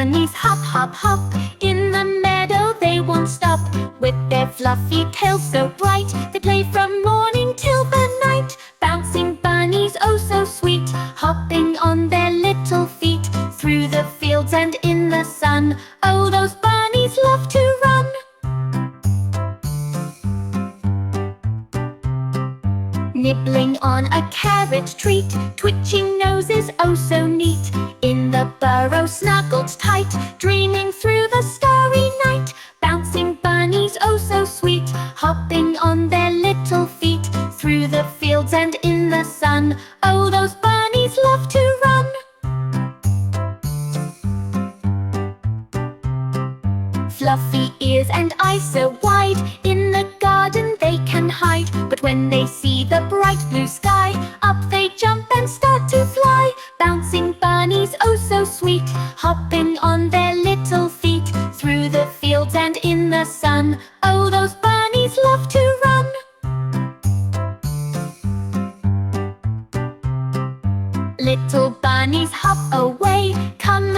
bunnies hop, hop, hop. In the meadow they won't stop. With their fluffy tails so bright, they play from morning till the night. Bouncing bunnies, oh so sweet, hopping on their little feet through the fields and in the sun. Oh, those bunnies love to run. Nibbling on a carrot treat, twitching noses, oh so neat. In the burrow snuggled tight, dreaming through the starry night. Bouncing bunnies, oh so sweet, hopping on their little feet through the fields and in the sun. Oh, those bunnies love to run. Fluffy ears and eyes so wide, in the garden they can hide. But when they see the bright blue sky, up they jump and start to fly. Bouncing bunnies, oh so sweet, hopping on their little feet through the fields and in the sun. Oh, those bunnies love to run. Little bunnies hop away, come